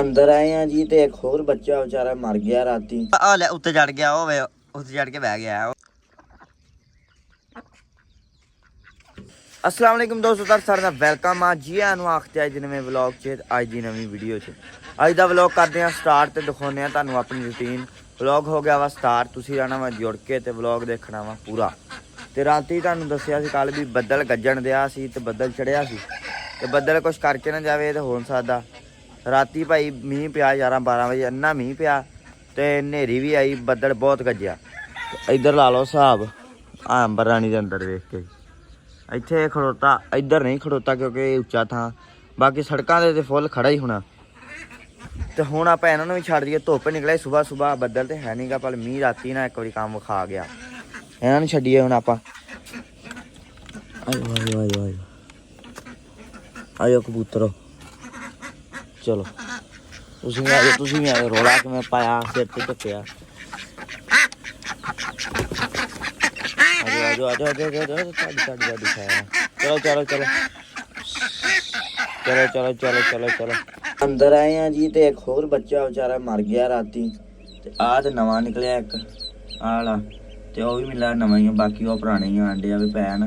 अंदर आए हैं जी तो एक होर बच्चा बेचारा मर गया राती। ले उत्ते चढ़ गया, वो उत्ते चढ़ के बह गया। अस्सलाम वालेकुम दोस्तों, सारे दा वेलकम आ जी आखते अज नवे व्लॉग च, अज की नवी वीडियो च। अज का व्लॉग करते हैं स्टार्ट तो दिखाने तुहानू अपनी रूटीन। व्लॉग हो गया वा स्टार्ट, तुसीं रहना वा जुड़ के ते व्लॉग देखना वा पूरा। तो राती तुहानू दस्सिया सी कल भी बदल गज्जण दिया सी ते बदल चढ़िया सी ते बदल कुछ करके ना जावे तो हो नहीं सकदा। राती भाई मींह पिया 11-12 बजे, अन्ना मींह पिया ते नेरी भी आई, बदल बहुत गज्जिया। इधर ला लो हिसाब अंबर रानी के अंदर वेख के। इत्थे खड़ोता, इधर नहीं खड़ोता क्योंकि उच्चा था, बाकी सड़कों से फुल खड़ा ही होना। तो हुण आपां इन्हां नूं भी छड्ड दईए, धुप्प निकले सुबह सुबह, बदल तो है नहीं गा, पर मींह राती ना एक बारी काम विखा गया। इन्हां नूं छड्डीए हुण आपां। आयो आयो आयो आयो आयो कबूतरो, चलो तुसीं भी आयो। रोला कि मैं पाया सिर ते ढक्किया। आजो आजो आजो आजो आजो साड़ी दिखाया। चलो चलो चलो चलो चलो चलो चलो चलो अंदर आए हैं जी। तो एक होर बच्चा बेचारा मर गया राती। ते आ ते नवां निकलिया एक आला, ते ओह भी मिला नवां ही, बाकी वो पुराने ही आंडे भी पैन।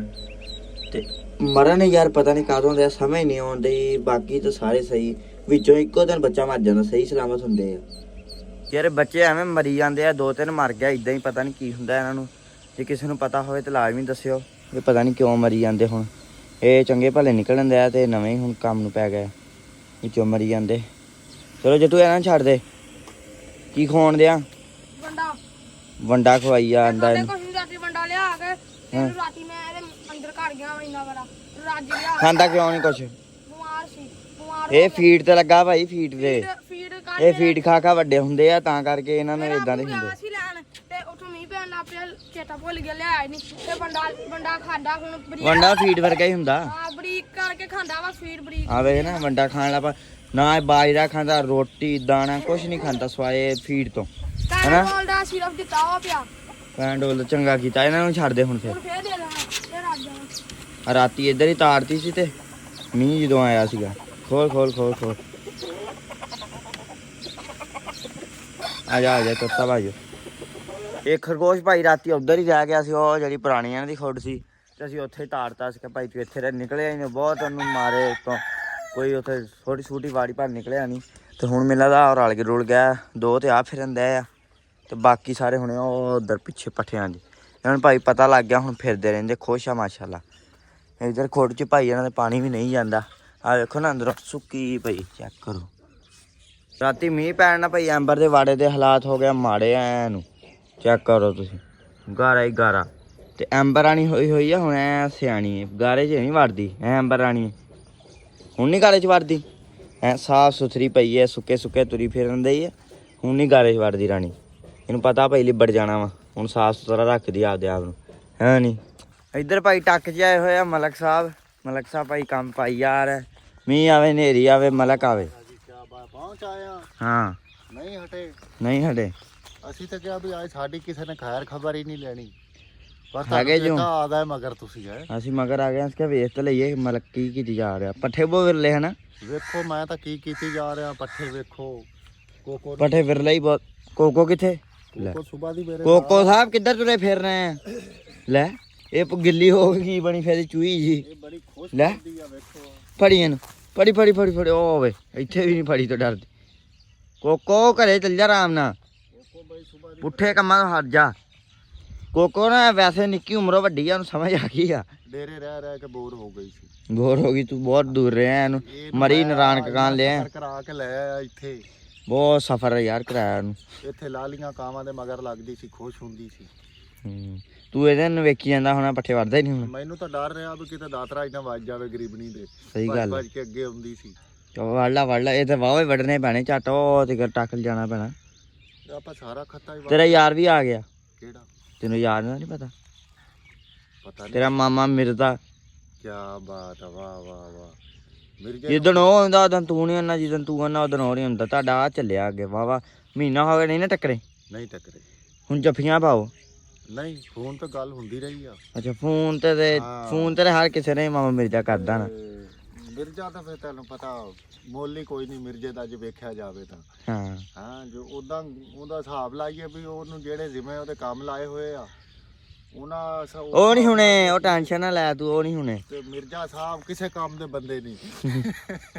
ते मरन यार पता नहीं कादों दे, समझ नहीं आउंदी। बाकी तो सारे सही, विचों इक्को दिन बच्चा मर जाता, सही सलामत हुंदे आ यार बच्चे, एवें मरी जाते हैं। 2-3 मर गया इदां ही, पता नहीं की हुंदा इन्हां नूं। जे किसी नूं पता होवे तो लाजमी दस्सिओ भी पता नहीं क्यों मरी जाते। हुण ये चंगे भले निकलन दिया तो नवें ही हुण काम नूं पै गए, विचों मरी जाते। चलो जट्टू इन्हां नूं छड्ड दे। की खवाउण दियां? वंडा खवाई जा आंदा। खांदा क्यों नहीं कुछ? ਇਹ ਫੀਡ ਤੇ ਲੱਗਾ ਭਾਈ, ਫੀਡ ਤੇ ਇਹ ਫੀਡ ਖਾ ਖਾ ਵੱਡੇ ਹੁੰਦੇ ਆ, ਤਾਂ ਕਰਕੇ ਇਹਨਾਂ ਨੂੰ ਇਦਾਂ ਦੇ ਹੁੰਦੇ। ਵੰਡਾ ਫੀਡ ਵਰਗਾ ਹੀ ਹੁੰਦਾ, ਬਰੀਕ ਕਰਕੇ ਖਾਂਦਾ ਵਾ ਫੀਡ ਬਰੀਕ। ਆ ਵੇਖ ਨਾ, ਵੰਡਾ ਖਾਣ ਲੱਗਾ ਨਾ, ਬਾਜਰਾ ਖਾਂਦਾ, ਰੋਟੀ ਦਾਣਾ ਕੁਛ ਨਹੀਂ ਖਾਂਦਾ ਸਵਾਏ ਫੀਡ ਤੋਂ, ਹਨਾ। ਸਿਰਫ ਦਿੱਤਾ ਵਾ ਪਿਆ ਪੈਂਡੋਲ, ਚੰਗਾ ਕੀਤਾ। ਇਹਨਾਂ ਨੂੰ ਛੱਡ ਦੇ ਹੁਣ ਫਿਰ ਰਾਤੀ ਇੱਧਰ ਹੀ ਤਾਰਤੀ ਸੀ ਤੇ ਮੀਂਹ ਜਦੋਂ ਆਇਆ ਸੀਗਾ। खोल खोल खोल खोल आ जा तोता भाई। एक खरगोश भाई राती उधर ही रह गया सी, ਉਹ ਜਿਹੜੀ ਪੁਰਾਣੀ ਇਹਨਾਂ ਦੀ ਖੁੱਡ ਸੀ, ਤੇ ਅਸੀਂ ਉੱਥੇ ਹੀ ਤਾੜਤਾ ਸੀ ਕਿ ਭਾਈ ਤੂੰ ਇੱਥੇ ਰਹਿ। ਨਿਕਲਿਆ ਹੀ ਨਹੀਂ, ਬਹੁਤ ਉਹਨੂੰ ਮਾਰੇ ਉੱਤੋਂ, ਕੋਈ ਉੱਥੇ ਛੋਟੀ ਛੋਟੀ ਵਾੜੀ ਪਰ ਨਿਕਲਿਆ ਨਹੀਂ। ਤੇ ਹੁਣ ਮੈਨੂੰ ਲੱਗਦਾ ਰਲ ਕੇ ਰੁਲ ਗਿਆ, 2 ਤੇ ਆ ਫਿਰਨ ਦੇ ਆ, ਤੇ ਬਾਕੀ ਸਾਰੇ ਹੁਣੇ ਉਹ ਉਧਰ ਪਿੱਛੇ ਪੱਠਿਆਂ ਦੀ। ਇਹਨਾਂ ਨੂੰ ਭਾਈ ਪਤਾ ਲੱਗ ਗਿਆ, ਹੁਣ ਫਿਰਦੇ ਰਹਿੰਦੇ, ਖੁਸ਼ ਆ ਮਾਸ਼ਾਅੱਲਾ। ਇੱਧਰ ਖੁੱਡ 'ਚ ਭਾਈ ਇਹਨਾਂ ਦੇ ਪਾਣੀ ਵੀ ਨਹੀਂ ਜਾਂਦਾ। ਆ ਵੇਖੋ ਨਾ ਅੰਦਰੋਂ ਸੁੱਕੀ ਪਈ, ਚੈੱਕ ਕਰੋ। ਰਾਤੀ ਮੀਂਹ ਪੈਣ ਨਾਲ ਭਾਈ ਅੰਬਰ ਦੇ ਵਾੜੇ ਦੇ ਹਾਲਾਤ ਹੋ ਗਿਆ ਮਾੜੇ ਐ ਨੂੰ, ਚੈੱਕ ਕਰੋ ਤੁਸੀਂ, ਗਾਰਾ ਹੀ ਗਾਰਾ। ਤੇ ਅੰਬਰ ਰਾਣੀ ਹੋਈ ਆ ਹੁਣ, ਐ ਸਿਆਣੀ ਹੈ, ਗਾਰੇ 'ਚ ਨਹੀਂ ਵੜਦੀ ਐ। ਅੰਬਰ ਰਾਣੀ ਹੁਣ ਨਹੀਂ ਗਾਰੇ 'ਚ ਵੜਦੀ ਐ, ਸਾਫ ਸੁਥਰੀ ਪਈ ਐ, ਸੁੱਕੇ ਸੁੱਕੇ ਤੁਰੀ ਫਿਰਨ ਦੇ ਹੀ ਐ। ਹੁਣ ਨਹੀਂ ਗਾਰੇ 'ਚ ਵੜਦੀ ਰਾਣੀ, ਇਹਨੂੰ ਪਤਾ ਭਾਈ ਲਿਬੜ ਜਾਣਾ ਵਾ, ਹੁਣ ਸਾਫ ਸੁਥਰਾ ਰੱਖਦੀ ਆਪਦੇ ਆਪ ਨੂੰ, ਹੈ ਨਹੀਂ। ਇੱਧਰ ਭਾਈ ਟੱਕ 'ਚ ਆਏ ਹੋਏ ਆ ਮਲਕ ਸਾਹਿਬ। ਮਲਕ ਸਾਹਿਬ ਭਾਈ ਕੰਮ ਪਾਈ ਯਾਰ, ਮੀਂਹ ਆਵੇ ਹਨੇਰੀ ਆਵੇ ਮਲਕ ਆਵੇ। ਪਹੁੰਚ ਆਇਆ ਹਾਂ, ਨਹੀਂ ਹਟੇ। ਅਸੀਂ ਤਾਂ ਕਿਹਾ ਵੀ ਅੱਜ ਸਾਡੀ ਕਿਸੇ ਨੇ ਖੈਰ ਖਬਰ ਹੀ ਨਹੀਂ ਲੈਣੀ, ਪਰ ਹੈਗੇ ਜੋ ਆਦਾ ਮਗਰ ਤੁਸੀਂ ਹੈ। ਅਸੀਂ ਮਗਰ ਆ ਗਏ, ਅਸੀਂ ਵੇਖ ਤਾਂ ਲਈਏ ਮਲਕ ਕੀ ਕੀਤੀ ਜਾ ਰਿਹਾ। ਪੱਠੇ ਬੋ ਵਿਰਲੇ ਹਨਾ, ਵੇਖੋ ਮੈਂ ਤਾਂ ਕੀ ਕੀਤੀ ਜਾ ਰਿਹਾ। ਪੱਠੇ ਵੇਖੋ, ਕੋਕੋ ਪੱਠੇ ਵਿਰਲੇ ਹੀ ਬਹੁਤ। ਕੋਕੋ ਕਿੱਥੇ? ਕੋਕੋ ਸੁਬਾ ਦੀ ਮੇਰੇ ਕੋਕੋ ਸਾਹਿਬ ਕਿੱਧਰ ਤੁਰੇ ਫਿਰ ਰਹੇ ਆ? ਲੈ ਇਹ ਗਿੱਲੀ ਹੋ ਗਈ ਬਣੀ ਫਿਰ ਚੂਹੀ ਜੀ। ਇਹ ਬੜੀ ਖੁਸ਼ ਲੈ ਹੁੰਦੀ ਆ, ਵੇਖੋ ਫੜੀ ਇਹਨੂੰ, ਫੜੀ ਫੜੀ ਫੜੀ ਫੜੀ। ਉਹ ਵੇ ਇੱਥੇ ਵੀ ਨਹੀਂ ਫੜੀ ਤੋਂ ਡਰਦੀ। ਕੋਕੋ ਘਰੇ ਚੱਲ ਜਾ ਆਰਾਮ ਨਾਲ, ਪੁੱਠੇ ਕੰਮਾਂ ਤੋਂ ਹਟ ਜਾ। ਕੋਕੋ ਨਾ ਵੈਸੇ ਨਿੱਕੀ ਉਮਰੋਂ ਵੱਡੀ ਆ, ਉਹਨੂੰ ਸਮਝ ਆ ਗਈ ਆ। ਡੇਰੇ ਰਹਿ ਰਹਿ ਕੇ ਬੋਰ ਹੋ ਗਈ ਸੀ। ਬੋਰ ਹੋ ਗਈ ਤੂੰ, ਬਹੁਤ ਦੂਰ ਰਿਹਾ ਇਹਨੂੰ। ਮਰੀ ਨਰਾਨ ਕਕਾਨ ਲਿਆ, ਕਰਾ ਕੇ ਲੈ ਆਇਆ ਇੱਥੇ। ਬਹੁਤ ਸਫਰ ਯਾਰ ਕਰਾਇਆ ਉਹਨੂੰ। ਇੱਥੇ ਲਾਲੀਆਂ ਕਾਵਾਂ ਦੇ ਮਗਰ ਲੱਗਦੀ ਸੀ, ਖੁਸ਼ ਹੁੰਦੀ ਸੀ। ਤੂੰ ਇਹਦੇ ਨੂੰ ਵੇਖੀ ਜਾਂਦਾ ਹੋਣਾ, ਪੱਠੇ ਵੜਦਾ ਹੀ ਨਹੀਂ ਹੁਣ। ਮੈਨੂੰ ਤਾਂ ਡਰ ਰਿਹਾ ਵੀ ਕਿਤੇ ਦਾਤਰਾ ਇਦਾਂ ਵੱਜ ਜਾਵੇ ਗਰੀਬਣੀ ਦੇ। ਸਹੀ ਗੱਲ, ਭੱਜ ਕੇ ਅੱਗੇ ਆਉਂਦੀ ਸੀ। ਵੜ ਲਾ ਇਹ ਤਾਂ ਵਾਹਵੇ ਵੱਢਣੇ ਪੈਣੇ ਝੱਟ, ਉਹ ਤੇ ਟੱਕ ਜਾਣਾ ਪੈਣਾ। ਆਪਾਂ ਸਾਰਾ ਖੱਤਾ ਹੀ। ਤੇਰਾ ਯਾਰ ਵੀ ਆ ਗਿਆ। ਕਿਹੜਾ? ਤੈਨੂੰ ਯਾਰ ਦਾ ਨਹੀਂ ਪਤਾ? ਪਤਾ ਨਹੀਂ। ਤੇਰਾ ਮਾਮਾ ਮਿਰਜ਼ਾ। ਕੀ ਬਾਤ ਆ, ਵਾਹ ਵਾਹ ਵਾਹ। ਜਿੱਦਣ ਉਹ ਹੁੰਦਾ ਉਦੋਂ ਤੂੰ ਨਹੀਂ ਆਉਣਾ, ਜਿੱਦਣ ਤੂੰ ਆਉਣਾ ਉਦੋਂ ਉਹ ਨਹੀਂ ਹੁੰਦਾ। ਤੁਹਾਡਾ ਆ ਚੱਲਿਆ ਅੱਗੇ ਵਾਹਵਾ ਮਹੀਨਾ ਹੋ ਗਿਆ, ਨਹੀਂ ਨਾ ਟੱਕਰੇ? ਨਹੀਂ ਟੱਕਰੇ। ਹੁਣ ਜੱਫੀਆਂ ਪਾਓ। ਨਹੀਂ, ਫੋਨ ਤੇ ਗੱਲ ਹੁੰਦੀ ਰਹੀ ਆ। ਅੱਛਾ, ਫੋਨ ਤੇ ਹਰ ਕਿਸੇ ਨੇ ਮਾਮਾ ਮਿਰਜ਼ਾ ਕਰਦਾ ਨਾ। ਮਿਰਜ਼ਾ ਤਾਂ ਫਿਰ ਤੈਨੂੰ ਪਤਾ ਮੁੱਲ ਹੀ ਕੋਈ ਨਹੀਂ ਮਿਰਜ਼ੇ ਦਾ ਜੇ ਵੇਖਿਆ ਜਾਵੇ ਤਾਂ। ਹਾਂ ਹਾਂ ਜੋ ਉਦਾਂ ਉਹਦਾ ਹਿਸਾਬ ਲਾਈਏ ਵੀ ਉਹਨੂੰ ਜਿਹੜੇ ਜਿਵੇਂ ਉਹਦੇ ਕੰਮ ਲਾਏ ਹੋਏ ਆ ਉਹਨਾਂ ਉਹ ਨਹੀਂ ਹੁਣੇ, ਉਹ ਟੈਨਸ਼ਨ ਨਾ ਲੈ ਤੂੰ, ਉਹ ਨਹੀਂ ਹੁਣੇ। ਤੇ ਮਿਰਜ਼ਾ ਸਾਹਿਬ ਕਿਸੇ ਕੰਮ ਦੇ ਬੰਦੇ ਨਹੀਂ।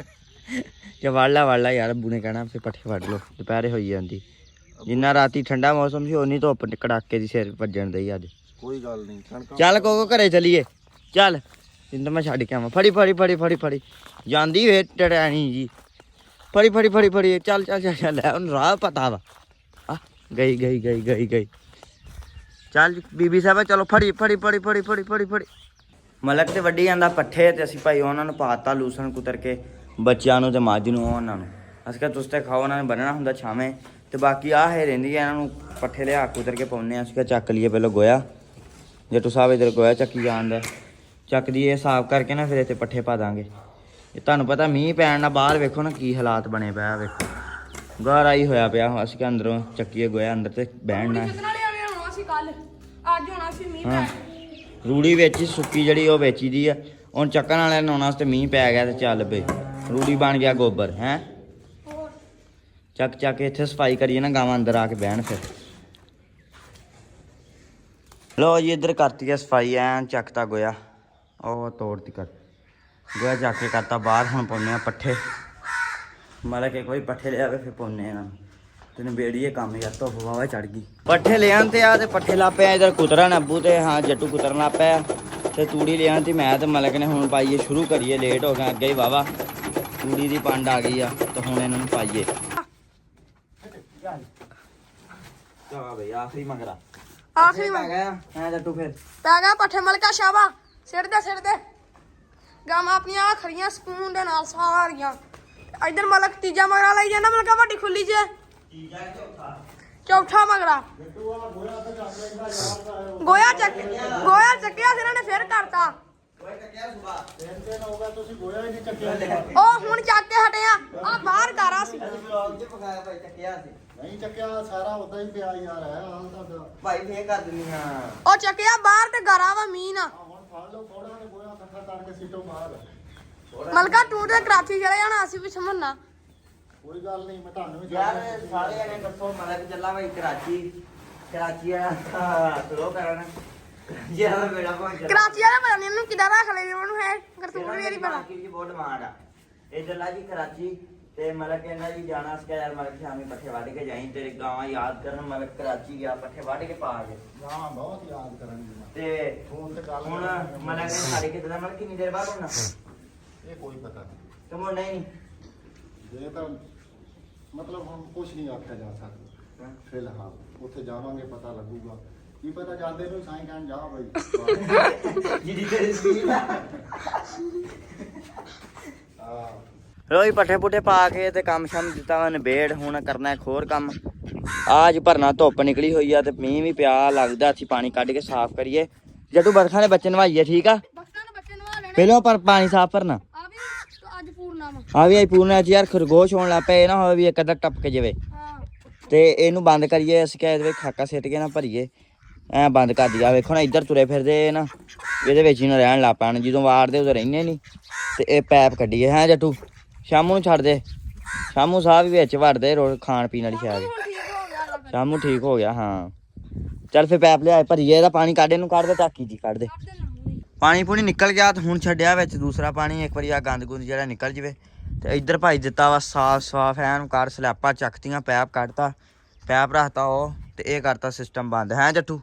ਜੇ ਵੜ ਲਾ ਯਾਰ, ਅੱਬੂ ਨੇ ਕਹਿਣਾ ਫਿਰ ਪੱਠੇ ਵੱਢ ਲਓ, ਦੁਪਹਿਰੇ ਹੋਈ ਜਾਂਦੀ। ਜਿੰਨਾ ਰਾਤੀ ਠੰਡਾ ਮੌਸਮ ਸੀ ਉਨੀ ਧੁੱਪ ਕੜਾਕੇ ਦੀ ਸਿਰ ਵੱਜਣ ਦਈ ਅੱਜ। ਕੋਈ ਗੱਲ ਨਹੀਂ ਚੱਲ ਕੋਕੋ ਘਰੇ ਚਲੀਏ, ਚੱਲ ਜਿੰਦ ਮੈਂ ਛੱਡ ਕੇ ਆਵਾਂ। ਫੜੀ ਜਾਂਦੀ ਵੇ ਟੜਾਣੀ ਜੀ, ਫੜੀ ਚੱਲ ਲੈ, ਉਹਨੂੰ ਰਾਹ ਪਤਾ ਵਾ। ਆ ਗਈ ਚੱਲ ਬੀਬੀ ਸਾਹਿਬ ਚਲੋ ਫੜੀ। ਮਲਕ ਤੇ ਵੱਢੀ ਜਾਂਦਾ ਪੱਠੇ ਤੇ ਅਸੀਂ ਭਾਈ ਉਹਨਾਂ ਨੂੰ ਪਾਤਾ ਲੂਸਣ ਕੁਤਰ ਕੇ, ਬੱਚਿਆਂ ਨੂੰ ਤੇ ਮੱਝ ਨੂੰ ਉਹਨਾਂ ਨੂੰ। ਅਸੀਂ ਕਿਹਾ ਤੁਸੀਂ ਤੇ ਖਾਓ, ਉਹਨਾਂ ਨੇ ਬੰਨਣਾ ਹੁੰਦਾ ਛਾਵੇਂ। ਤੇ ਬਾਕੀ ਆਹ ਹੈ ਰਹਿੰਦੀ ਹੈ, ਇਹਨਾਂ ਨੂੰ ਪੱਠੇ ਲਿਆ ਕੁਤਰ ਕੇ ਪਾਉਂਦੇ ਹਾਂ। ਅਸੀਂ ਕਿਹਾ ਚੱਕ ਲਈਏ ਪਹਿਲਾਂ ਗੋਇਆ, ਜੱਟੂ ਸਾਹਿਬ ਇੱਧਰ ਗੋਇਆ ਚੱਕੀ ਜਾਂਦਾ, ਚੱਕ ਦੀਏ ਸਾਫ਼ ਕਰਕੇ ਨਾ ਫਿਰ ਇੱਥੇ ਪੱਠੇ ਪਾ ਦਾਂਗੇ। ਇਹ ਤੁਹਾਨੂੰ ਪਤਾ ਮੀਂਹ ਪੈਣ ਨਾਲ ਬਾਹਰ ਵੇਖੋ ਨਾ ਕੀ ਹਾਲਾਤ ਬਣੇ ਪਿਆ, ਵੇਖੋ ਗਾਰ ਆਈ ਹੋਇਆ ਪਿਆ। ਅਸੀਂ ਕਿ ਅੰਦਰੋਂ ਚੱਕੀਏ ਗੋਇਆ ਅੰਦਰ ਤੇ ਬਹਿਣਾ। ਹਾਂ ਰੂੜੀ ਵਿੱਚ ਹੀ ਸੁੱਕੀ ਜਿਹੜੀ ਉਹ ਵੇਚੀ ਦੀ ਆ, ਹੁਣ ਚੱਕਣ ਵਾਲਿਆਂ ਨੂੰ ਆਉਣ ਵਾਸਤੇ ਮੀਂਹ ਪੈ ਗਿਆ ਤੇ ਚੱਲ ਬਈ ਰੂੜੀ ਬਣ ਗਿਆ ਗੋਬਰ ਹੈ। ਚੱਕ ਕੇ ਇੱਥੇ ਸਫਾਈ ਕਰੀਏ ਨਾ, ਗਾਵਾਂ ਅੰਦਰ ਆ ਕੇ ਬਹਿਣ ਫਿਰ। ਲੋ ਜੀ ਇੱਧਰ ਕਰਤੀ ਹੈ ਸਫਾਈ, ਐਨ ਚੱਕਤਾ ਗੋਇਆ, ਉਹ ਤੋੜਤੀ ਕਰ ਗੋਇਆ ਚੱਕ ਕੇ ਕਰਤਾ ਬਾਹਰ। ਹੁਣ ਪਾਉਂਦੇ ਆ ਪੱਠੇ, ਮਤਲਬ ਕਿ ਕੋਈ ਪੱਠੇ ਲਿਆਵੇ ਫਿਰ ਪਾਉਂਦੇ ਇਹਨਾਂ ਨੂੰ ਤੇ ਨਬੇੜੀਏ ਕੰਮ। ਯਾਰ ਧੁੱਪ ਵਾਵਾ ਚੜ ਗਈ, ਪੱਠੇ ਲਿਆਣ ਤੇ ਆ ਤੇ ਪੱਠੇ ਲਾ ਪਿਆ ਇੱਧਰ ਕੁਤਰਨ ਅੱਬੂ ਤੇ ਹਾਂ ਜੱਟੂ ਕੁਤਰਨ ਲਾ ਪਿਆ ਤੇ ਤੂੜੀ ਲਿਆਣ ਤੇ ਮੈਂ ਤੇ ਮਲਕ ਨੇ ਹੁਣ ਪਾਈਏ ਸ਼ੁਰੂ ਕਰੀਏ। ਲੇਟ ਹੋ ਗਿਆ ਅੱਗੇ ਹੀ ਵਾਵਾ, ਤੂੜੀ ਦੀ ਪੰਡ ਆ ਗਈ ਆ ਤੇ ਹੁਣ ਇਹਨਾਂ ਨੂੰ ਪਾਈਏ। ਚਾ ਬਈ ਆਖਰੀ ਮਗਰਾ ਆਖਰੀ ਪੈ ਗਿਆ ਹੈ ਜੱਟੂ ਫਿਰ ਪੈ ਗਿਆ ਪੱਠੇ ਮਲਕਾ ਸ਼ਾਬਾ ਸਿਰ ਦੇ ਗਾਵਾਂ ਆਪਣੀਆਂ ਖੜੀਆਂ ਸਕੂਨ ਦੇ ਨਾਲ ਸਾਰੀਆਂ। ਇਧਰ ਮਲਕ ਤੀਜਾ ਮਗਰਾ ਲਈ ਜਾਂਦਾ, ਮਲਕਾ ਵੱਡੀ ਖੁੱਲੀ ਜੇ ਚੌਥਾ ਮਗਰਾ ਗੋਇਆ ਚੱਕਿਆ ਸੀ ਇਹਨਾਂ ਨੇ ਫਿਰ ਕਰਤਾ। ਉਹ ਹੁਣ ਚੱਕ ਕੇ ਹਟਿਆ, ਆ ਬਾਹਰ ਕਾਰਾ ਸੀ ਨਹੀਂ ਚੱਕਿਆ ਸਾਰਾ ਉਦਾਂ ਹੀ ਪਿਆ ਯਾਰ ਹੈ ਹਾਲ ਤੁਹਾਡਾ ਭਾਈ ਫੇਰ ਕਰ ਦਿੰਨੀ ਹਾਂ। ਉਹ ਚੱਕਿਆ ਬਾਹਰ ਤੇ ਗਾਰਾ ਵਾ ਮੀਂਹ ਨਾ। ਹੁਣ ਫੜ ਲਓ ਥੋੜਾ ਜਿਹਾ ਗੋਇਆ ਇਕੱਠਾ ਕਰਕੇ ਸੀਟੋਂ ਬਾਹਰ। ਮਲਕਾ ਤੂੰ ਤੇ ਕਰਾਚੀ ਚਲੇ ਜਾਣਾ, ਅਸੀਂ ਵੀ ਸਮਝਣਾ। ਕੋਈ ਗੱਲ ਨਹੀਂ ਮੈਂ ਤੁਹਾਨੂੰ ਵੀ ਯਾਰ ਸਾਰੇ ਜਣੇ ਦੱਸੋ ਮਲਕ ਚੱਲਾ ਭਾਈ ਕਰਾਚੀ ਆ ਸਲੋ ਕਰਨ ਜਿਆਦਾ ਮੇਰਾ ਪਹੁੰਚ ਕਰਾਚੀ ਵਾਲਾ ਪਤਾ ਨਹੀਂ ਇਹਨੂੰ ਕਿਦਾਂ ਰੱਖ ਲੈ, ਉਹਨੂੰ ਹੈ ਕਰਤੂਤ ਮੇਰੀ ਪਤਾ। ਕੀ ਬਹੁਤ ਡਿਮਾਂਡ ਆ ਇੱਧਰ ਲਾ ਜੀ ਕਰਾਚੀ ਤੇ ਮਲਕ ਕਹਿੰਦਾ ਜੀ ਜਾਣਾ ਸੀ ਯਾਰ ਮਲਕ ਸ਼ਾਮੀ ਪੱਠੇ ਵੱਢ ਕੇ ਜਾਈਂ, ਤੇਰੇ ਗਾਵਾਂ ਯਾਦ ਕਰਨ। ਮਲਕ ਕਰਾਚੀ ਗਿਆ ਪੱਠੇ ਵੱਢ ਕੇ ਪਾ ਕੇ ਹਾਂ ਬਹੁਤ ਯਾਦ ਕਰਾਂਗੀ ਤੇ ਫੋਨ ਤੇ ਗੱਲ ਹੁਣ ਮਲਕ ਨੇ ਸਾਡੇ ਕਿਦਾਂ ਮਲਕ ਕਿੰਨੀ ਦੇਰ ਬਾਅਦ ਹੋਣਾ ਇਹ ਕੋਈ ਪਤਾ ਨਹੀਂ ਤੇ ਮੁੰਡਾ ਹੀ ਇਹ ਤਾਂ ਮਤਲਬ ਹੁਣ ਕੁਝ ਨਹੀਂ ਆਖਿਆ ਜਾ ਸਕਦਾ ਫਿਲਹਾਲ। ਉੱਥੇ ਜਾਵਾਂਗੇ ਪਤਾ ਲੱਗੂਗਾ, ਕੀ ਪਤਾ ਜਾਂਦੇ ਨੂੰ ਸਾਈਂ ਕਹਿਣ ਜਾ ਬਈ ਜਿਹਦੀ ਤੇਰੀ ਸਪੀਡ ਆ। ਹਾਂ ਰੋਈ ਪੱਠੇ ਪੁੱਠੇ ਪਾ ਕੇ ਤੇ ਕੰਮ ਸ਼ਮ ਦਿੱਤਾ ਵਾ ਨਿਬੇੜ। ਹੁਣ ਕਰਨਾ ਇੱਕ ਹੋਰ ਕੰਮ, ਆਜ ਭਰਨਾ ਧੁੱਪ ਨਿਕਲੀ ਹੋਈ ਆ ਤੇ ਮੀਂਹ ਵੀ ਪਿਆ ਲੱਗਦਾ। ਅਸੀਂ ਪਾਣੀ ਕੱਢ ਕੇ ਸਾਫ਼ ਕਰੀਏ। ਜੱਟੂ ਬਰਖਾਂ ਦੇ ਬੱਚੇ ਨਵਾਈਏ, ਠੀਕ ਆ ਬੱਚੇ ਨਵਾ ਲੈਣੇ ਪਹਿਲਾਂ ਪਰ ਪਾਣੀ ਸਾਫ਼ ਭਰਨਾ। ਆ ਵੀ ਅੱਜ ਪੂਰਨਾਮਾ ਆ ਵੀ ਆਈ ਪੂਰਨਾ ਚ ਯਾਰ ਖਰਗੋਸ਼ ਹੋਣ ਲੱਗ ਪਏ ਨਾ ਹੋਵੇ ਵੀ ਇੱਕ ਅੱਧਾ ਟੱਪ ਕੇ ਜਾਵੇ ਹਾਂ। ਤੇ ਇਹਨੂੰ ਬੰਦ ਕਰੀਏ। ਅਸੀਂ ਕਿਹਾ ਇਹਦੇ ਵਿੱਚ ਖਾਕਾ ਸਿੱਟ ਕੇ ਨਾ ਭਰੀਏ, ਐ ਬੰਦ ਕਰ ਦਿਆ। ਵੇਖੋ ਨਾ ਇੱਧਰ ਤੁਰੇ ਫਿਰਦੇ ਨਾ, ਇਹਦੇ ਵਿੱਚ ਹੀ ਨਾ ਰਹਿਣ ਲੱਗ ਪੈਣ। ਜਦੋਂ ਵਾਰਦੇ ਉਦੋਂ ਰਹਿੰਦੇ ਨਹੀਂ ਤੇ ਇਹ ਪੈਪ ਕੱਢੀਏ ਹੈ ਜੱਟੂ। ਸ਼ਾਮੂ ਨੂੰ ਛੱਡ ਦੇ, ਸ਼ਾਮੂ ਸਾਹਿਬ ਵੀ ਵਿੱਚ ਵੜਦੇ ਰੋਜ਼ ਖਾਣ ਪੀਣ ਵਾਲੀ ਸ਼ਾਇਦ। ਸ਼ਾਮੂ ਠੀਕ ਹੋ ਗਿਆ ਹਾਂ। ਚੱਲ ਫਿਰ ਪੈਪ ਲਿਆਏ ਭਰੀਏ, ਇਹਦਾ ਪਾਣੀ ਕੱਢ, ਇਹਨੂੰ ਕੱਢ ਦੇ ਟਾਕੀ ਜੀ ਕੱਢ ਦੇ। ਪਾਣੀ ਪੂਣੀ ਨਿਕਲ ਗਿਆ ਤੇ ਹੁਣ ਛੱਡਿਆ ਵਿੱਚ ਦੂਸਰਾ ਪਾਣੀ। ਇੱਕ ਵਾਰੀ ਆ ਗੰਦ ਗੁੰਦ ਜਿਹੜਾ ਨਿਕਲ ਜਵੇ ਤੇ ਇੱਧਰ ਭਾਈ ਦਿੱਤਾ ਵਾ ਸਾਫ ਐਨ ਕਰ ਸਲੈਪਾਂ ਚੱਕਤੀਆਂ, ਪੈਪ ਕੱਢਤਾ, ਪੈਪ ਰੱਖਤਾ ਉਹ ਤੇ ਇਹ ਕਰਤਾ ਸਿਸਟਮ ਬੰਦ ਹੈ ਜੱਟੂ।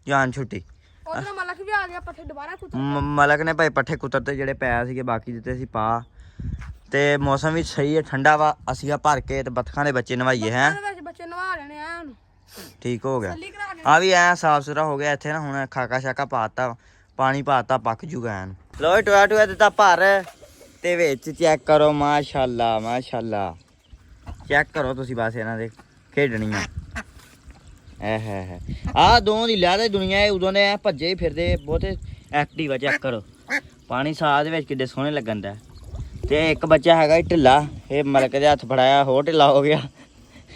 ਜਾਨ ਛੁੱਟੀ। ਉਧਰ ਮਲਕ ਵੀ ਆ ਗਿਆ, ਪੱਠੇ ਦੁਬਾਰਾ ਕੁੱਤਰ ਮਲਕ ਨੇ ਭਾਈ ਪੱਠੇ ਕੁੱਤਰਤੇ ਜਿਹੜੇ ਪੈ ਸੀਗੇ, ਬਾਕੀ ਦਿੱਤੇ ਸੀ ਪਾ। ਤੇ ਮੌਸਮ ਵੀ ਸਹੀ ਹੈ, ਠੰਡਾ ਵਾ। ਅਸੀਂ ਆ ਭਰ ਕੇ ਤੇ ਬੱਤਖਾਂ ਦੇ ਬੱਚੇ ਨਵਾਈਏ ਹੈ। ਬੱਚੇ ਨਵਾ ਲੈਣੇ ਆ ਹੁਣ, ਠੀਕ ਹੋ ਗਿਆ। ਆ ਵੀ ਐ ਸਾਫ ਸੁਥਰਾ ਹੋ ਗਿਆ ਇੱਥੇ ਨਾ। ਹੁਣ ਖਾਕਾ ਸ਼ਾਕਾ ਪਾਤਾ, ਪਾਣੀ ਪਾਤਾ, ਪੱਕ ਜੂਗਾ ਐਨ। ਲੋ ਟੋਇਆ ਦਿੱਤਾ ਭਰ ਤੇ ਵਿੱਚ ਚੈੱਕ ਕਰੋ, ਮਾਸ਼ਾਅੱਲਾ ਚੈੱਕ ਕਰੋ ਤੁਸੀਂ ਬਸ ਇਹਨਾਂ ਦੇ ਖੇਡਣੀਆਂ। ਆ ਦੋ ਦੀ ਲਿਆ ਦੇ ਦੁਨੀਆ, ਇਹ ਉਦੋਂ ਦੇ ਭੱਜੇ ਹੀ ਫਿਰਦੇ, ਬਹੁਤੇ ਐਕਟਿਵ ਆ। ਚੈੱਕ ਕਰੋ ਪਾਣੀ ਸਾਹ ਦੇ ਵਿੱਚ ਕਿੱਡੇ ਸੋਹਣੇ ਲੱਗਣ ਦਾ। ਤੇ ਇੱਕ ਬੱਚਾ ਹੈਗਾ ਢਿੱਲਾ, ਇਹ ਮਲਕ ਦੇ ਹੱਥ ਫੜਾਇਆ ਹੋਰ ਢਿੱਲਾ ਹੋ ਗਿਆ।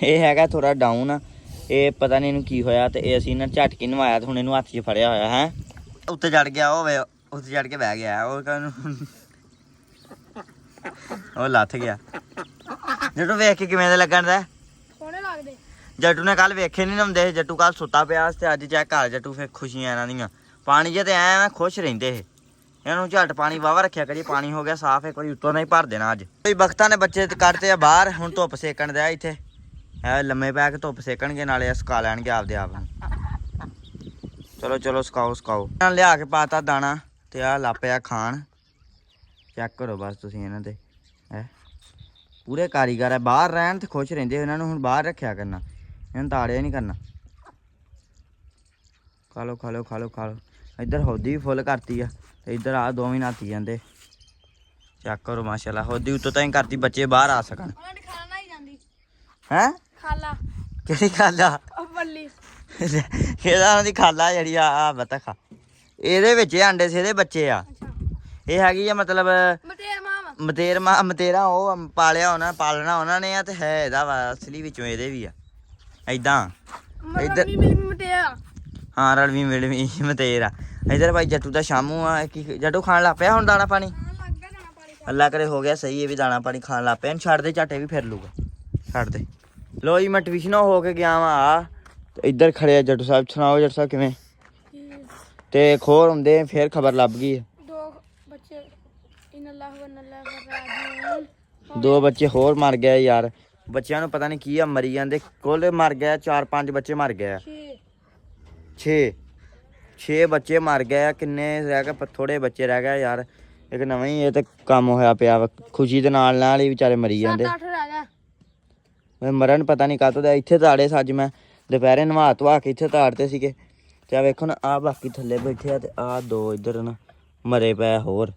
ਇਹ ਹੈਗਾ ਥੋੜਾ ਡਾਊਨ, ਇਹ ਪਤਾ ਨਹੀਂ ਇਹਨੂੰ ਕੀ ਹੋਇਆ। ਤੇ ਇਹ ਅਸੀਂ ਇਹਨਾਂ ਝਟਕੀ ਨਵਾਇਆ ਤੇ ਹੁਣ ਇਹਨੂੰ ਹੱਥ 'ਚ ਫੜਿਆ ਹੋਇਆ ਹੈ। ਉੱਤੇ ਚੜ ਗਿਆ, ਉਹ ਉੱਤੇ ਚੜ ਕੇ ਬਹਿ ਗਿਆ। ਉਹ ਕਹਿੰਨੂੰ ਉਹ ਲੱਥ ਗਿਆ। ਜੱਟੂ ਵੇਖ ਕੇ ਕਿਵੇਂ ਦੇ ਲੱਗਣ ਦਾ? ਸੋਹਣੇ ਲੱਗਦੇ। ਜੱਟੂ ਨੇ ਕੱਲ ਵੇਖੇ ਨਹੀਂ ਹੁੰਦੇ, ਜੱਟੂ ਕੱਲ ਸੁੱਤਾ ਪਿਆ ਤੇ ਅੱਜ ਚੈੱਕ ਕਰ ਜੱਟੂ, ਫਿਰ ਖੁਸ਼ੀਆਂ ਇਹਨਾਂ ਦੀਆਂ। ਪਾਣੀ ਜੇ ਤੇ ਐ ਖੁਸ਼ ਰਹਿੰਦੇ ਇਹ। ਇਹਨੂੰ ਝੱਟ ਪਾਣੀ ਵਾਵਾ ਰੱਖਿਆ ਕਰੀ, ਪਾਣੀ ਹੋ ਗਿਆ ਸਾਫ਼, ਇੱਕ ਵਾਰੀ ਉੱਤੋਂ ਨਹੀਂ ਭਰ ਦੇਣਾ ਅੱਜ। ਕੋਈ ਬਖਤਾਂ ਨੇ ਬੱਚੇ ਕੱਢਤੇ ਆ ਬਾਹਰ, ਹੁਣ ਧੁੱਪ ਸੇਕਣ ਦਿਆ ਇੱਥੇ। ਐ ਲੰਮੇ ਪੈ ਕੇ ਧੁੱਪ ਸੇਕਣਗੇ, ਨਾਲੇ ਸੁਕਾ ਲੈਣਗੇ ਆਪਦੇ ਆਪ ਨੂੰ। ਚਲੋ ਚਲੋ ਸੁਕਾਓ ਸੁਕਾਓ। ਲਿਆ ਕੇ ਪਾਤਾ ਦਾਣਾ ਤੇ ਆ ਲਾਪਿਆ ਖਾਣ। ਚੈੱਕ ਕਰੋ ਬਸ ਤੁਸੀਂ ਇਹਨਾਂ ਤੇ, ਹੈ ਪੂਰੇ ਕਾਰੀਗਰ ਹੈ। ਬਾਹਰ ਰਹਿਣ ਤੇ ਖੁਸ਼ ਰਹਿੰਦੇ, ਇਹਨਾਂ ਨੂੰ ਹੁਣ ਬਾਹਰ ਰੱਖਿਆ ਕਰਨਾ, ਇਹਨਾਂ ਨੂੰ ਤਾੜਿਆ ਨਹੀਂ ਕਰਨਾ। ਖਾ ਲਓ ਖਾ ਲਓ ਖਾ ਲਓ ਖਾ ਲਓ। ਇੱਧਰ ਹੌਦੀ ਵੀ ਫੁੱਲ ਕਰਤੀ ਆ ਤੇ ਇੱਧਰ ਆ ਦੋਵੇਂ ਨਾਤੀ ਜਾਂਦੇ। ਚੈੱਕ ਕਰੋ ਮਾਸ਼ਾਅੱਲਾ, ਹੌਦੀ ਉੱਤੋਂ ਤਾਂ ਹੀ ਕਰਤੀ ਬੱਚੇ ਬਾਹਰ ਆ ਸਕਣ। ਉਹਨਾਂ ਦੀ ਖਾਣਾ ਨਹੀਂ ਜਾਂਦੀ। ਹੈ ਖਾਲਾ ਕਿਹੜੀ ਖਾਲਾ? ਉਹ ਬੱਲੀ ਇਹਦਾ ਉਹਦੀ ਖਾਲਾ ਜਿਹੜੀ ਆ ਬਤਖ ਆ, ਇਹਦੇ ਵਿੱਚ ਇਹ ਆਂਡੇ ਸੀ, ਇਹਦੇ ਬੱਚੇ ਆ। ਅੱਛਾ ਇਹ ਹੈਗੀ ਆ ਮਤਲਬ ਮਟੇਰ ਮਾਮਾ ਮਤੇਰਾ ਉਹ ਪਾਲਿਆ ਉਹਨਾਂ ਪਾਲਣਾ ਉਹਨਾਂ ਨੇ ਆ, ਤੇ ਹੈ ਇਹਦਾ ਵਾ ਅਸਲੀ ਵਿੱਚੋਂ ਇਹਦੇ ਵੀ ਆ ਏਦਾਂ। ਇੱਧਰ ਮਟੇਰ ਹਾਂ ਰਲਵੀਂ ਮਿਲਵੀਂ ਮਤੇਰਾ। ਇੱਧਰ ਭਾਈ ਜੱਟੂ ਦਾ ਸ਼ਾਮੂ ਆ। ਕੀ ਜੱਟੂ ਖਾਣ ਲੱਗ ਪਿਆ ਹੁਣ ਦਾਣਾ ਪਾਣੀ? ਅੱਲਾ ਕਰੇ ਹੋ ਗਿਆ ਸਹੀ, ਇਹ ਵੀ ਦਾਣਾ ਪਾਣੀ ਖਾਣ ਲੱਗ ਪਿਆ। ਇਹਨੂੰ ਛੱਡ ਦੇ, ਝਾਟੇ ਵੀ ਫਿਰ ਲੂਗਾ, ਛੱਡ ਦੇ। ਲੋ ਜੀ ਮੈਂ ਟਿਊਸ਼ਨੋਂ ਹੋ ਕੇ ਗਿਆ ਵਾਂ ਆ ਤੇ ਇੱਧਰ ਖੜੇ ਆ ਜੱਟੂ ਸਾਹਿਬ। ਸੁਣਾਓ ਜੱਟੂ ਸਾਹਿਬ ਕਿਵੇਂ? ਤੇ ਖੋਰ ਹੁੰਦੇ ਫਿਰ ਖਬਰ ਲੱਭ ਗਈ। ਦੋ ਬੱਚੇ ਦੋ ਬੱਚੇ ਹੋਰ ਮਰ ਗਏ ਯਾਰ। ਬੱਚਿਆਂ ਨੂੰ ਪਤਾ ਨਹੀਂ ਕੀ ਆ, ਮਰੀ ਜਾਂਦੇ। ਕੁੱਲ ਮਰ ਗਿਆ 4-5 ਬੱਚੇ ਮਰ ਗਏ ਆ। 6 ਬੱਚੇ ਮਰ ਗਏ ਆ। ਕਿੰਨੇ ਰਹਿ ਗਏ? ਥੋੜੇ ਬੱਚੇ ਰਹਿ ਗਏ ਯਾਰ। ਇੱਕ ਨਵਾਂ ਹੀ ਇਹ ਤੇ ਕੰਮ ਹੋਇਆ ਪਿਆ ਵਾ। ਖੁਸ਼ੀ ਦੇ ਨਾਲ ਨਾਲ ਹੀ ਵਿਚਾਰੇ ਮਰੀ ਜਾਂਦੇ। ਮੈਂ ਮਰਨ ਪਤਾ ਨਹੀਂ ਕਾਹਤੋਂ ਦਾ। ਇੱਥੇ ਤਾੜੇ ਸੱਜ ਮੈਂ ਦੁਪਹਿਰੇ ਨਵਾ ਧਵਾ ਕੇ ਇੱਥੇ ਤਾੜਤੇ ਸੀਗੇ। ਤੇ ਆ ਵੇਖੋ ਨਾ, ਆ ਬਾਕੀ ਥੱਲੇ ਬੈਠੇ ਆ ਤੇ ਆ ਦੋ ਇੱਧਰ ਨਾ ਮਰੇ ਪਏ ਹੋਰ।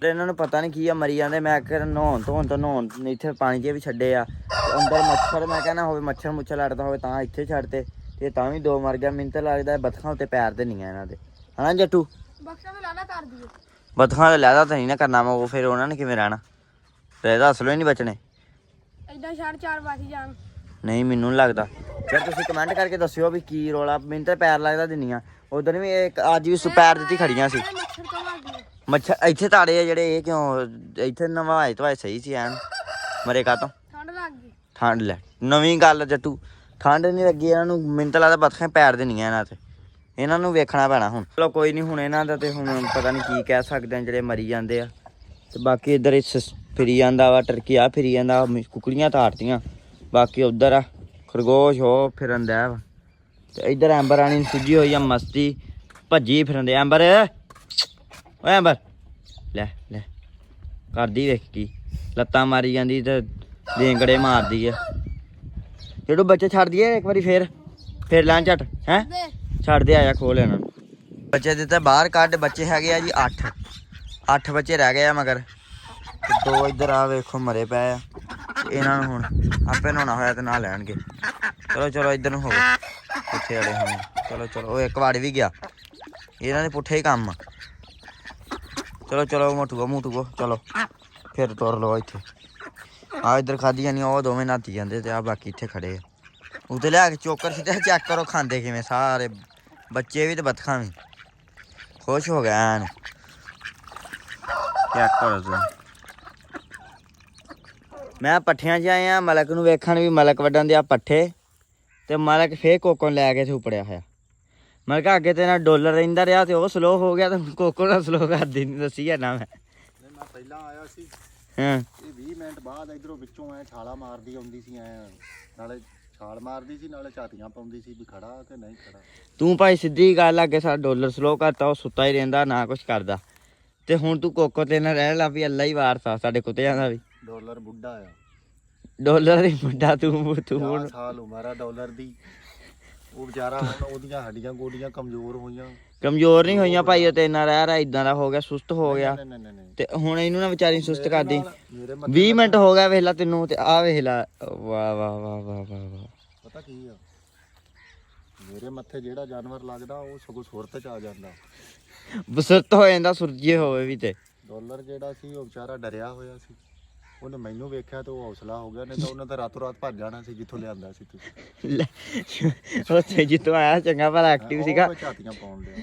ਤੇ ਇਹਨਾਂ ਨੂੰ ਪਤਾ ਨਹੀਂ ਕੀ ਆ, ਮਰੀ ਜਾਂਦੇ। ਮੈਂ ਕਿਹਾ ਨਹਾਉਣ ਧੋਣ ਤੋਂ ਨਹਾਉਣ ਇੱਥੇ ਪਾਣੀ 'ਚ ਵੀ ਛੱਡੇ ਆ। ਅੰਦਰ ਮੱਛਰ ਮੈਂ ਕਹਿਣਾ ਹੋਵੇ, ਮੱਛਰ ਮੁੱਛਰ ਲੜਦਾ ਹੋਵੇ ਤਾਂ ਇੱਥੇ ਛੱਡਤੇ, ਤੇ ਤਾਂ ਵੀ ਦੋ ਮਰ ਗਿਆ। ਮੈਨੂੰ ਤਾਂ ਲੱਗਦਾ ਬਤਖਾਂ ਉੱਤੇ ਪੈਰ ਤੇ ਨਹੀਂ ਆ ਇਹਨਾਂ ਦੇ, ਹਨਾ ਜੱਟੂ? ਬਖਸ਼ਾ ਤੇ ਲਾਣਾ ਕਰ ਦਿਓ। ਬਤਖਾਂ ਦਾ ਲੈਦਾ ਤਾਂ ਨਹੀਂ ਨਾ ਕਰਨਾ ਮੈਂ, ਉਹ ਫਿਰ ਉਹਨਾਂ ਨੇ ਕਿਵੇਂ ਰਹਿਣਾ? ਤੇ ਇਹਦਾ ਅਸਲੋਂ ਹੀ ਨਹੀਂ ਬਚਣੇ। ਏਦਾਂ 4:30 ਵਜੇ ਜਾਣ। ਨਹੀਂ ਮੈਨੂੰ ਨਹੀਂ ਲੱਗਦਾ। ਫਿਰ ਤੁਸੀਂ ਕਮੈਂਟ ਕਰਕੇ ਦੱਸਿਓ ਵੀ ਕੀ ਰੋਲਾ। ਮੈਨੂੰ ਤਾਂ ਪੈਰ ਲੱਗਦਾ ਦਿੰਦੀਆਂ। ਉਧਰ ਵੀ ਇੱਕ ਅੱਜ ਵੀ ਪੈਰ ਦਿੱਤੀ ਖੜੀਆਂ ਸੀ। ਮੱਛਰ ਇੱਥੇ ਤਾੜੇ ਆ ਜਿਹੜੇ, ਇਹ ਕਿਉਂ ਇੱਥੇ ਨਵਾਏ ਧਵਾਏ ਸਹੀ ਸੀ ਐਨ, ਮਰੇ ਕਾਹਤੋਂ? ਠੰਡ ਲੱਗ ਗਈ। ਠੰਡ ਲੈ ਨਵੀਂ ਗੱਲ ਜੱਟੂ, ਠੰਡ ਨਹੀਂ ਲੱਗੀ ਇਹਨਾਂ ਨੂੰ। ਮੈਨੂੰ ਤਾਂ ਲੱਗਦਾ ਬਤਖਾਂ ਪੈਰ ਦੇਣੀਆਂ ਇਹਨਾਂ ਤੇ। ਇਹਨਾਂ ਨੂੰ ਵੇਖਣਾ ਪੈਣਾ ਹੁਣ। ਚਲੋ ਕੋਈ ਨਹੀਂ, ਹੁਣ ਇਹਨਾਂ ਦਾ ਤੇ ਹੁਣ ਪਤਾ ਨਹੀਂ ਕੀ ਕਹਿ ਸਕਦੇ ਆ ਜਿਹੜੇ ਮਰੀ ਜਾਂਦੇ ਆ। ਤੇ ਬਾਕੀ ਇੱਧਰ ਫਿਰੀ ਜਾਂਦਾ ਵਾ ਟਰਕੀ, ਆ ਫਿਰੀ ਜਾਂਦਾ, ਕੁਕੜੀਆਂ ਤਾੜਤੀਆਂ। ਬਾਕੀ ਉੱਧਰ ਆ ਖਰਗੋਸ਼ ਉਹ ਫਿਰਨ ਦਿਆ ਵਾ। ਤੇ ਇੱਧਰ ਐਂਬਰ ਰਾਣੀ ਨੂੰ ਸੁੱਜੀ ਹੋਈ ਆ ਮਸਤੀ, ਭੱਜੀ ਫਿਰਨ ਦੇ। ਐਂਬਰ ਓਏ ਐਂਬਰ ਲੈ ਲੈ ਕਰਦੀ ਵੇਖ ਕੀ ਲੱਤਾਂ ਮਾਰੀ ਜਾਂਦੀ ਤੇ ਦੇਂਗੜੇ ਮਾਰਦੀ ਆ। ਜਿਹੜੇ ਬੱਚੇ ਛੱਡ ਦਈਏ ਇੱਕ ਵਾਰੀ ਫੇਰ ਲੈਣ ਝੱਟ ਹੈ ਛੱਡ ਦੇ। ਆਇਆ ਖੋਲ ਇਹਨਾਂ ਨੂੰ। ਬੱਚੇ ਦਿੱਤੇ ਬਾਹਰ ਕੱਢ। ਬੱਚੇ ਹੈਗੇ ਆ ਜੀ 8 ਬੱਚੇ ਰਹਿ ਗਏ ਆ ਮਗਰ। ਤੇ ਦੋ ਇੱਧਰ ਆ ਵੇਖੋ ਮਰੇ ਪਏ ਆ। ਇਹਨਾਂ ਨੂੰ ਹੁਣ ਆਪੇ ਨਹਾਉਣਾ ਹੋਇਆ ਤੇ ਨਹਾ ਲੈਣਗੇ। ਚਲੋ ਚਲੋ ਇੱਧਰ ਨੂੰ ਹੋਵੋ, ਪੁੱਠੇ ਵਾਲੇ ਹੁਣ। ਚਲੋ ਚਲੋ ਉਹ ਇੱਕ ਵੜ ਵੀ ਗਿਆ। ਇਹਨਾਂ ਦੇ ਪੁੱਠੇ ਹੀ ਕੰਮ ਆ। ਚਲੋ ਚਲੋ ਮੋਟੂਆ ਚਲੋ ਫਿਰ ਤੁਰ ਲਓ ਇੱਥੇ। ਆ ਇੱਧਰ ਖਾਧੀ ਜਾਨੀ, ਉਹ ਦੋਵੇਂ ਨਾਤੀ ਜਾਂਦੇ ਤੇ ਆ ਬਾਕੀ ਇੱਥੇ ਖੜੇ ਆ। ਉੱਤੇ ਲਿਆ ਕੇ ਚੋਕਰ ਸਿੱਧਾ ਚੈੱਕ ਕਰੋ ਖਾਂਦੇ ਕਿਵੇਂ ਸਾਰੇ ਬੱਚੇ ਵੀ ਤੇ ਬਤਖਾਂ ਵੀ। ਖੁਸ਼ ਹੋ ਗਿਆ ਐਨ। ਚੈੱਕ ਕਰੋ ਤੁਸੀਂ। ਮੈਂ ਪੱਠਿਆਂ 'ਚ ਆਇਆ ਮਲਕ ਨੂੰ ਵੇਖਣ, ਵੀ ਮਲਕ ਵੱਢਣ ਦੇ ਆ ਪੱਠੇ। ਤੇ ਮਲਕ ਫੇਰ ਕੋਕੋ ਲੈ ਕੇ ਉੱਪੜਿਆ ਹੋਇਆ। ਮੈਂ ਕਿਹਾ ਅੱਗੇ ਤੇ ਨਾ ਡੋਲਰ ਰਹਿੰਦਾ ਰਿਹਾ ਤੇ ਉਹ ਸਲੋ ਹੋ ਗਿਆ, ਤੇ ਕੋਕੋ ਨਾਲ ਸਲੋ ਕਰ ਦਿੰਦੀ ਦੱਸੀ ਆ ਨਾ ਮੈਂ ਪਹਿਲਾਂ ਆਇਆ ਸੀ। ਹਾਂ ਇਹ 20 ਮਿੰਟ ਬਾਅਦ ਇਧਰੋਂ ਵਿੱਚੋਂ ਐ ਛਾਲਾ ਮਾਰਦੀ ਆਉਂਦੀ ਸੀ। ਐ ਨਾਲੇ ਛਾਲ ਮਾਰਦੀ ਸੀ, ਨਾਲੇ ਝਾਤੀਆਂ ਪਾਉਂਦੀ ਸੀ ਵੀ ਖੜਾ ਕਿ ਨਹੀਂ ਖੜਾ। ਤੂੰ ਭਾਈ ਸਿੱਧੀ ਗੱਲ ਅੱਗੇ ਸਾਡਾ ਡੋਲਰ ਸਲੋ ਕਰਤਾ, ਉਹ ਸੁੱਤਾ ਹੀ ਰਹਿੰਦਾ ਨਾ ਕੁਛ ਕਰਦਾ। ਤੇ ਹੁਣ ਤੂੰ ਕੋਕੋ ਤੇ ਨਾਲ ਰਹਿ ਲਾ ਵੀ ਅੱਲਾ ਹੀ ਵਾਰਸਾ ਸਾਡੇ ਕੁੱਤਿਆਂ ਦਾ ਵੀ। ਡਾਲਰ ਬੁੱਢਾ ਆ। ਡਾਲਰ ਹੀ ਮੁੰਡਾ ਤੂੰ 50 ਸਾਲ ਉਮਰ ਆ ਡਾਲਰ ਦੀ। ਉਹ ਵਿਚਾਰਾ ਹੁਣ ਉਹਦੀਆਂ ਹੱਡੀਆਂ ਗੋਡੀਆਂ ਕਮਜ਼ੋਰ ਹੋਈਆਂ। ਕਮਜ਼ੋਰ ਨਹੀਂ ਹੋਈਆਂ ਭਾਈ, ਉਹ ਤੇ ਇੰਨਾ ਰਹਿ ਇਦਾਂ ਦਾ ਹੋ ਗਿਆ, ਸੁਸਤ ਹੋ ਗਿਆ। ਤੇ ਹੁਣ ਇਹਨੂੰ ਨਾ ਵਿਚਾਰੀ ਸੁਸਤ ਕਰਦੀ। 20 ਮਿੰਟ ਹੋ ਗਿਆ ਵੇਖ ਲਾ ਤੈਨੂੰ, ਤੇ ਆ ਵੇਖ ਲਾ। ਵਾਹ ਵਾਹ ਵਾਹ ਵਾਹ ਵਾਹ। ਪਤਾ ਕੀ ਆ, ਮੇਰੇ ਮੱਥੇ ਜਿਹੜਾ ਜਾਨਵਰ ਲੱਗਦਾ ਉਹ ਸਗੋਂ ਸੁਰਤ ਚ ਆ ਜਾਂਦਾ। ਬਸਰਤ ਹੋ ਜਾਂਦਾ ਸੁਰਜੇ ਹੋਵੇ ਵੀ। ਤੇ ਡਾਲਰ ਜਿਹੜਾ ਸੀ ਉਹ ਵਿਚਾਰਾ ਡਰਿਆ ਹੋਇਆ ਸੀ। ਉਹਨੇ ਮੈਨੂੰ ਵੇਖਿਆ ਤੇ ਉਹ ਹੌਸਲਾ ਹੋ ਗਿਆ, ਨਹੀਂ ਤਾਂ ਉਹਨੇ ਤਾਂ ਰਾਤੋਂ ਰਾਤ ਭੱਜ ਜਾਣਾ ਸੀ ਜਿੱਥੋਂ ਲਿਆਂਦਾ ਸੀ ਤੁਸੀਂ। ਉੱਥੇ ਜਿੱਥੋਂ ਆਇਆ ਚੰਗਾ ਭਲਾ ਐਕਟਿਵ ਸੀਗਾ। ਝਾਤੀਆਂ ਪਾਉਣ ਲਿਆ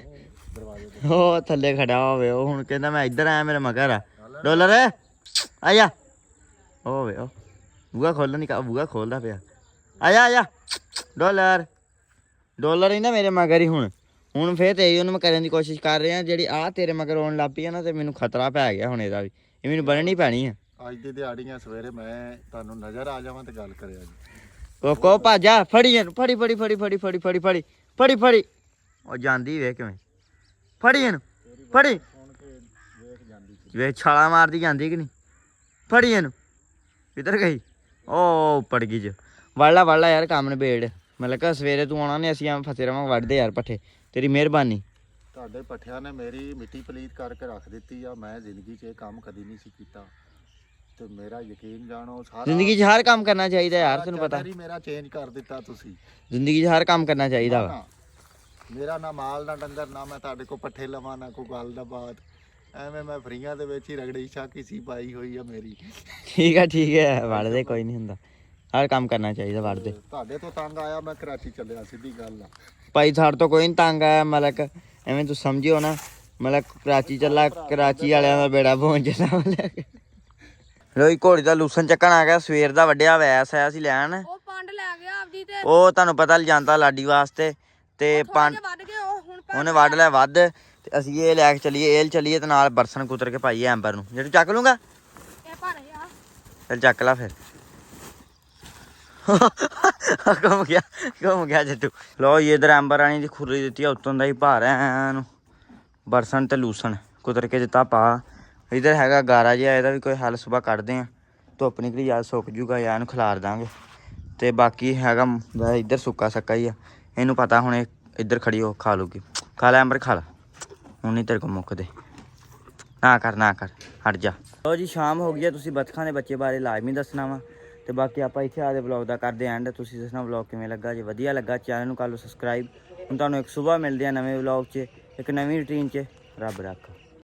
ਦਰਵਾਜ਼ੇ ਤੇ। ਉਹ ਥੱਲੇ ਖੜਾ ਹੋਵੇ, ਉਹ ਹੁਣ ਕਹਿੰਦਾ ਮੈਂ ਇੱਧਰ ਆਇਆ ਮੇਰੇ ਮਗਰ ਆ। ਡਾਲਰ ਆ ਜਾ ਓ ਵੇ ਓ ਬੂਆ ਖੋਲਣ ਦੀ ਬੂਆ ਖੋਲਦਾ ਪਿਆ ਆ ਜਾ ਡਾਲਰ ਹੀ ਨਾ ਮੇਰੇ ਮਗਰ ਹੀ ਹੁਣ ਫੇਰ ਤੇ ਉਹਨੂੰ ਮੈਂ ਕਰਨ ਦੀ ਕੋਸ਼ਿਸ਼ ਕਰ ਰਿਹਾ ਜਿਹੜੀ ਆ ਤੇਰੇ ਮਗਰ ਆਉਣ ਲੱਗ ਪਈ ਆ ਨਾ ਤੇ ਮੈਨੂੰ ਖਤਰਾ ਪੈ ਗਿਆ ਹੁਣ ਇਹਦਾ ਵੀ ਇਹ ਮੈਨੂੰ ਬਣਨੀ ਪੈਣੀ ਆ ਅੱਜ ਦੀ ਦਿਹਾੜੀਆਂ ਸਵੇਰੇ ਮੈਂ ਤੁਹਾਨੂੰ ਨਜ਼ਰ ਆ ਜਾਵਾਂ ਤੇ ਗੱਲ ਕਰਿਆ ਜੀ ਕੋ ਭਾਜਾ ਫੜੀ ਇਹਨੂੰ ਫੜੀ ਉਹ ਜਾਂਦੀ ਵੇ ਕਿਵੇਂ ਫੜੀ ਇਹਨੂੰ ਫੜੀ ਵੇ ਛਾਲਾ ਮਾਰਦੀ ਜਾਂਦੀ ਕਿ ਨਹੀਂ ਫੜੀ ਇਹਨੂੰ ਕਿੱਧਰ ਗਈ ਉਹ ਉੱਪੜ ਗਈ ਚ ਵੜਲਾ ਯਾਰ ਕੰਮ ਨਿਬੇੜ ਮਤਲਬ ਕਿ ਸਵੇਰੇ ਤੂੰ ਆਉਣਾ ਨੇ ਅਸੀਂ ਐਵੇਂ ਫਸੇ ਰਵਾਂਗੇ ਵੱਢਦੇ ਯਾਰ ਪੱਠੇ ਤੇਰੀ ਮਿਹਰਬਾਨੀ ਤੁਹਾਡੇ ਪੱਠਿਆਂ ਨੇ ਮੇਰੀ ਮਿੱਟੀ ਪਲੀਤ ਕਰਕੇ ਰੱਖ ਦਿੱਤੀ ਆ ਮੈਂ ਜ਼ਿੰਦਗੀ 'ਚ ਇਹ ਕੰਮ ਕਦੀ ਨਹੀਂ ਸੀ ਕੀਤਾ ਤੇ ਮੇਰਾ ਯਕੀਨ ਜਾਣੋ ਸਾਰਾ ਜ਼ਿੰਦਗੀ 'ਚ ਹਰ ਕੰਮ ਕਰਨਾ ਚਾਹੀਦਾ ਯਾਰ ਤੈਨੂੰ ਪਤਾ ਮੇਰਾ ਚੇਂਜ ਕਰ ਦਿੱਤਾ ਤੁਸੀਂ ਜ਼ਿੰਦਗੀ 'ਚ ਹਰ ਕੰਮ ਕਰਨਾ ਚਾਹੀਦਾ ਵਾ ਮੇਰਾ ਨਾ ਮਾਲ ਨਾ ਡੰਗਰ ਨਾ ਮੈਂ ਤੁਹਾਡੇ ਕੋਲ ਪੱਠੇ ਲਵਾਂ ਨਾ ਕੋਈ ਗੱਲ ਦਾ ਬਾਤ ਐਵੇਂ ਮੈਂ ਫਰੀਆਂ ਦੇ ਵਿੱਚ ਹੀ ਰਗੜੀ ਛਾਕੀ ਸੀ ਪਾਈ ਹੋਈ ਆ ਮੇਰੀ ਠੀਕ ਹੈ ਵੜਦੇ ਕੋਈ ਨਹੀਂ ਹੁੰਦਾ ਹਰ ਕੰਮ ਕਰਨਾ ਚਾਹੀਦਾ ਵੜਦੇ ਤੁਹਾਡੇ ਤੋਂ ਤੰਗ ਆਇਆ ਮੈਂ ਕਰਾਚੀ ਚੱਲਿਆ ਸਿੱਧੀ ਗੱਲ ਆ ਭਾਈ ਸਾਡੇ ਤੋਂ ਕੋਈ ਨਹੀਂ ਤੰਗ ਆਇਆ ਮਲਕ ਐਵੇਂ ਤੂੰ ਸਮਝਿਓ ਨਾ ਮਲਕ ਕਰਾਚੀ ਚੱਲਾ ਕਰਾਚੀ ਵਾਲਿਆਂ ਦਾ ਬੇੜਾ ਪਹੁੰਚ ਜਾਂਦਾ ਲੋਈ ਘੋੜੀ ਦਾ ਲੂਸਨ ਚੱਕਣ ਆ ਗਿਆ ਸਵੇਰ ਦਾ ਵੱਡਿਆ ਵੈਸ ਆਇਆ ਸੀ ਲੈਣ ਉਹ ਪੰਡ ਲੈ ਗਿਆ ਆਪਦੀ ਤੇ ਉਹ ਤੁਹਾਨੂੰ ਪਤਾ ਲਿਜਾਂਦਾ ਲਾਡੀ ਵਾਸਤੇ ਤੇ ਪੰਡ ਵੱਢ ਕੇ ਉਹ ਹੁਣ ਉਹਨੇ ਵੱਢ ਲਿਆ ਵੱਧ ਤੇ ਅਸੀਂ ਇਹ ਲੈ ਕੇ ਚੱਲੀਏ ਤੇ ਨਾਲ ਬਰਸਨ ਕੁਤਰ ਕੇ ਪਾਈਏ ਐਂਬਰ ਨੂੰ ਜੇ ਤੂੰ ਚੱਕ ਲੂੰਗਾ ਇਹ ਭਰ ਆ ਚੱਲ ਚੱਕ ਲਾ ਫਿਰ ਘੁੰਮ ਗਿਆ ਜੱਟੂ ਲੋ ਇਹ ਇਧਰ ਐਂਬਰ ਰਾਣੀ ਦੀ ਖੁਰਲੀ ਦਿੱਤੀ ਆ ਉੱਤੋਂ ਦਾ ਹੀ ਭਾਰ ਐਨੂੰ ਬਰਸਨ ਤੇ ਲੂਸਨ ਕੁਤਰ ਕੇ ਦਿੱਤਾ ਪਾ ਇਧਰ ਹੈਗਾ ਗਾਰਾ ਜਿਹਾ ਇਹਦਾ ਵੀ ਕੋਈ ਹੱਲ ਸੁਬਾ ਕੱਢਦੇ ਆ ਧੁੱਪ ਨਿਕਲੀ ਯਾਰ ਸੁੱਕ ਜੂਗਾ ਯਾਰ ਇਹਨੂੰ ਖਿਲਾਰ ਦਾਂਗੇ ਤੇ ਬਾਕੀ ਹੈਗਾ ਇੱਧਰ ਸੁੱਕਾ ਸੱਕਾ ਹੀ ਆ ਇਹਨੂੰ ਪਤਾ ਹੁਣ ਇਹ ਇੱਧਰ ਖੜੀ ਹੋ ਖਾ ਲੂਗੀ ਖਾ ਲੈ ਐਂਬਰ ਖਾ ਲਾ ਹੁਣ ਨਹੀਂ ਤੇਰੇ ਕੋਲ ਮੁੱਕਦੇ ਨਾ ਕਰ ਹਟ ਜਾ ਲੋ ਜੀ ਸ਼ਾਮ ਹੋ ਗਈ ਆ ਤੁਸੀਂ ਬੱਤਖਾਂ ਦੇ ਬੱਚੇ ਬਾਰੇ ਲਾਜ਼ਮੀ ਦੱਸਣਾ ਵਾ ਤੇ ਬਾਕੀ ਆਪਾਂ ਇੱਥੇ ਆਦੇ ਵਲੌਗ ਦਾ ਕਰਦੇ ਐਂਡ ਤੁਸੀਂ ਦੱਸਣਾ ਵਲੌਗ ਕਿਵੇਂ ਲੱਗਾ ਜੇ ਵਧੀਆ ਲੱਗਾ ਚੈਨਲ ਨੂੰ ਕਰ ਲਓ ਸਬਸਕ੍ਰਾਈਬ ਹੁਣ ਤੁਹਾਨੂੰ ਇੱਕ ਸਵੇਰ ਮਿਲਦੇ ਆ ਨਵੇਂ ਵਲੌਗ 'ਚ ਇੱਕ ਨਵੀਂ ਰੂਟੀਨ 'ਚ ਰੱਬ ਰੱਖਾ